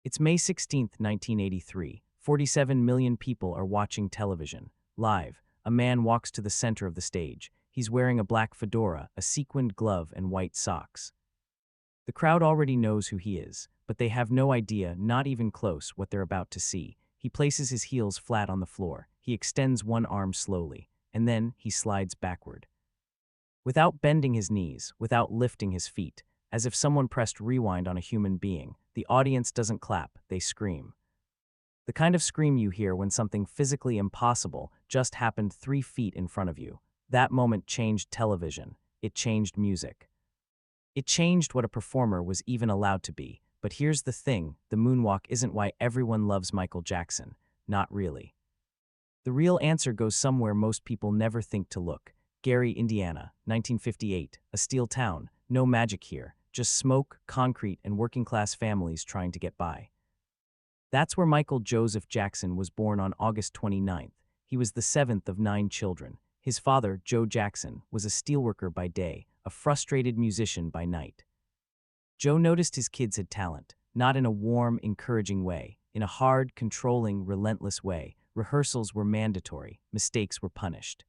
It's May 16, 1983. 47 million people are watching television. Live, a man walks to the center of the stage. He's wearing a black fedora, a sequined glove, and white socks. The crowd already knows who he is, but they have no idea, not even close, what they're about to see. He places his heels flat on the floor. He extends one arm slowly, and then he slides backward. Without bending his knees, without lifting his feet, as if someone pressed rewind on a human being, the audience doesn't clap, they scream. The kind of scream you hear when something physically impossible just happened 3 feet in front of you. That moment changed television. It changed music. It changed what a performer was even allowed to be. But here's the thing, the moonwalk isn't why everyone loves Michael Jackson. Not really. The real answer goes somewhere most people never think to look. Gary, Indiana, 1958, a steel town, no magic here, just smoke, concrete, and working-class families trying to get by. That's where Michael Joseph Jackson was born on August 29th. He was the 7th of 9 children. His father, Joe Jackson, was a steelworker by day, a frustrated musician by night. Joe noticed his kids had talent, not in a warm, encouraging way, in a hard, controlling, relentless way. Rehearsals were mandatory, mistakes were punished.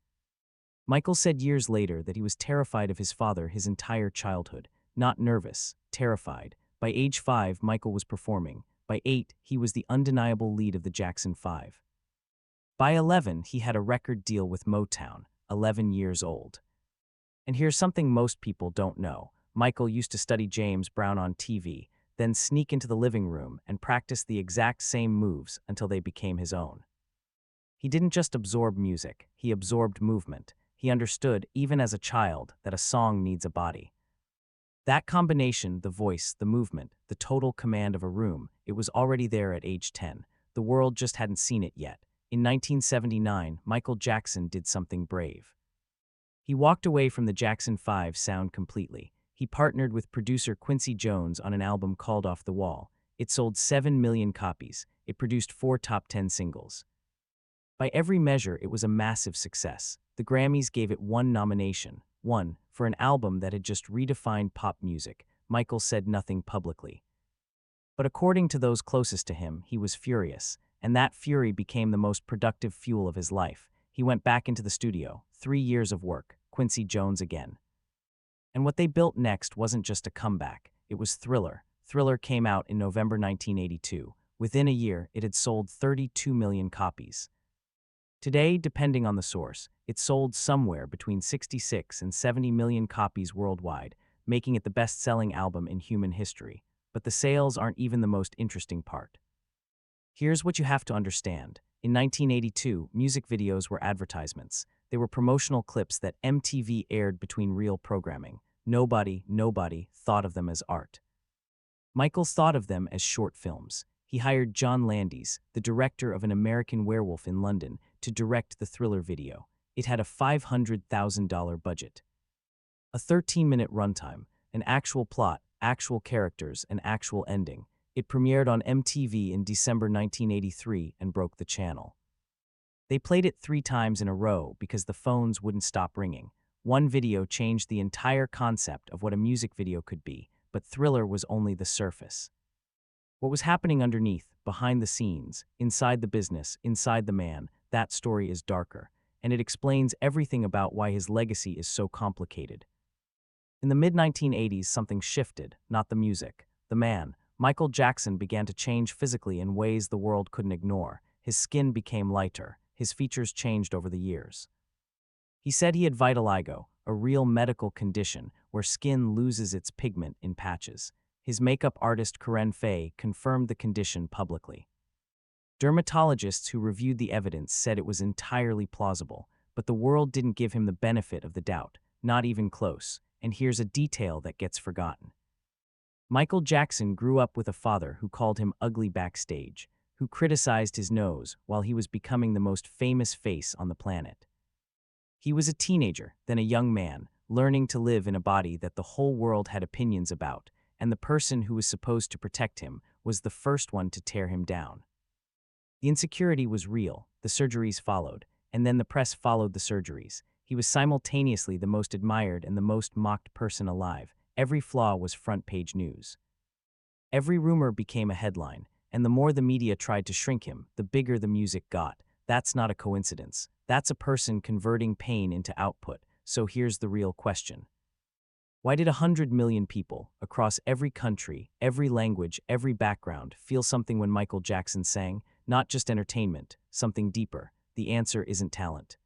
Michael said years later that he was terrified of his father his entire childhood. Not nervous, terrified. By age 5, Michael was performing. By 8, he was the undeniable lead of the Jackson 5. By 11, he had a record deal with Motown, 11 years old. And here's something most people don't know. Michael used to study James Brown on TV, then sneak into the living room and practice the exact same moves until they became his own. He didn't just absorb music, he absorbed movement. He understood, even as a child, that a song needs a body. That combination, the voice, the movement, the total command of a room, it was already there at age 10. The world just hadn't seen it yet. In 1979, Michael Jackson did something brave. He walked away from the Jackson 5 sound completely. He partnered with producer Quincy Jones on an album called Off the Wall. It sold 7 million copies. It produced 4 top 10 singles. By every measure, it was a massive success. The Grammys gave it 1 nomination, one for an album that had just redefined pop music. Michael said nothing publicly. But according to those closest to him, he was furious, and that fury became the most productive fuel of his life. He went back into the studio, 3 years of work, Quincy Jones again. And what they built next wasn't just a comeback, it was Thriller. Thriller came out in November 1982. Within a year, it had sold 32 million copies. Today, depending on the source, it sold somewhere between 66 and 70 million copies worldwide, making it the best-selling album in human history. But the sales aren't even the most interesting part. Here's what you have to understand. In 1982, music videos were advertisements. They were promotional clips that MTV aired between real programming. Nobody thought of them as art. Michael thought of them as short films. He hired John Landis, the director of An American Werewolf in London, to direct the Thriller video. It had a $500,000 budget. A 13-minute runtime, an actual plot, actual characters, and actual ending. It premiered on MTV in December 1983 and broke the channel. They played it 3 times in a row because the phones wouldn't stop ringing. One video changed the entire concept of what a music video could be, but Thriller was only the surface. What was happening underneath, behind the scenes, inside the business, inside the man, that story is darker, and it explains everything about why his legacy is so complicated. In the mid-1980s, something shifted, not the music. The man, Michael Jackson, began to change physically in ways the world couldn't ignore. His skin became lighter. His features changed over the years. He said he had vitiligo, a real medical condition where skin loses its pigment in patches. His makeup artist Corinne Fay confirmed the condition publicly. Dermatologists who reviewed the evidence said it was entirely plausible, but the world didn't give him the benefit of the doubt, not even close. And here's a detail that gets forgotten. Michael Jackson grew up with a father who called him ugly backstage, who criticized his nose while he was becoming the most famous face on the planet. He was a teenager, then a young man, learning to live in a body that the whole world had opinions about, and the person who was supposed to protect him was the first one to tear him down. The insecurity was real, the surgeries followed, and then the press followed the surgeries. He was simultaneously the most admired and the most mocked person alive. Every flaw was front-page news. Every rumor became a headline. and the more the media tried to shrink him, the bigger the music got. That's not a coincidence. That's a person converting pain into output. So here's the real question. Why did 100 million people, across every country, every language, every background, feel something when Michael Jackson sang? Not just entertainment, something deeper. The answer isn't talent.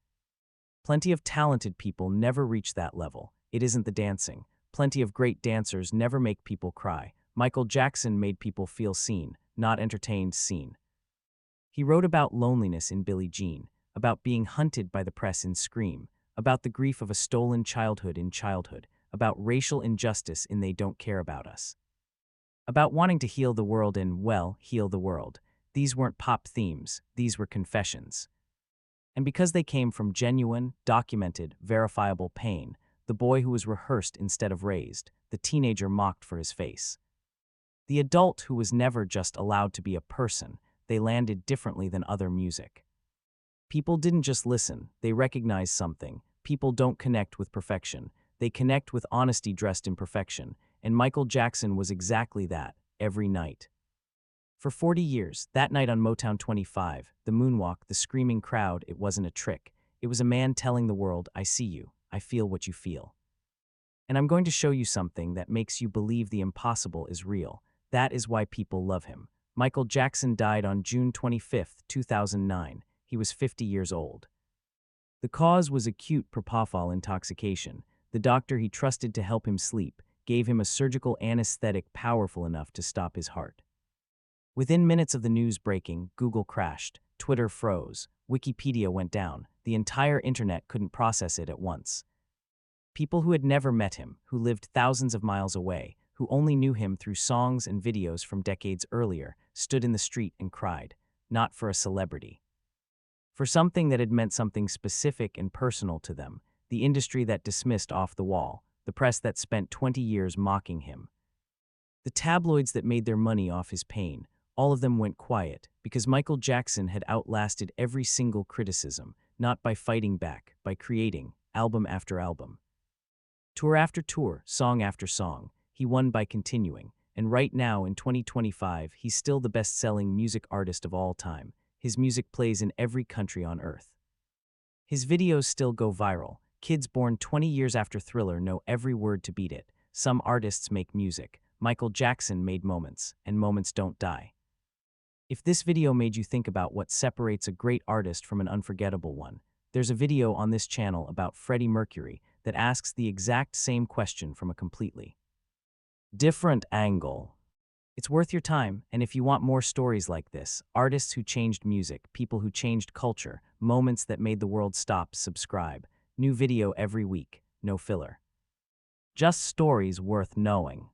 Plenty of talented people never reach that level. It isn't the dancing. Plenty of great dancers never make people cry. Michael Jackson made people feel seen, not entertained, seen. He wrote about loneliness in Billie Jean, about being hunted by the press in Scream, about the grief of a stolen childhood in Childhood, about racial injustice in They Don't Care About Us, about wanting to heal the world in, well, Heal the World. These weren't pop themes, these were confessions. And because they came from genuine, documented, verifiable pain, the boy who was rehearsed instead of raised, the teenager mocked for his face, the adult who was never just allowed to be a person, they landed differently than other music. People didn't just listen, they recognized something. People don't connect with perfection, they connect with honesty dressed in perfection, and Michael Jackson was exactly that, every night. For 40 years, that night on Motown 25, the moonwalk, the screaming crowd, it wasn't a trick. It was a man telling the world, I see you, I feel what you feel. And I'm going to show you something that makes you believe the impossible is real. That is why people love him. Michael Jackson died on June 25, 2009. He was 50 years old. The cause was acute propofol intoxication. The doctor he trusted to help him sleep gave him a surgical anesthetic powerful enough to stop his heart. Within minutes of the news breaking, Google crashed, Twitter froze, Wikipedia went down, the entire internet couldn't process it at once. People who had never met him, who lived thousands of miles away, who only knew him through songs and videos from decades earlier, stood in the street and cried, not for a celebrity. For something that had meant something specific and personal to them, the industry that dismissed Off the Wall, the press that spent 20 years mocking him, the tabloids that made their money off his pain. All of them went quiet, because Michael Jackson had outlasted every single criticism, not by fighting back, by creating, album after album. Tour after tour, song after song, he won by continuing, and right now in 2025, he's still the best-selling music artist of all time. His music plays in every country on earth. His videos still go viral. Kids born 20 years after Thriller know every word to beat it. Some artists make music. Michael Jackson made moments, and moments don't die. If this video made you think about what separates a great artist from an unforgettable one, there's a video on this channel about Freddie Mercury that asks the exact same question from a completely different angle. It's worth your time, and if you want more stories like this, artists who changed music, people who changed culture, moments that made the world stop, subscribe. New video every week, no filler. Just stories worth knowing.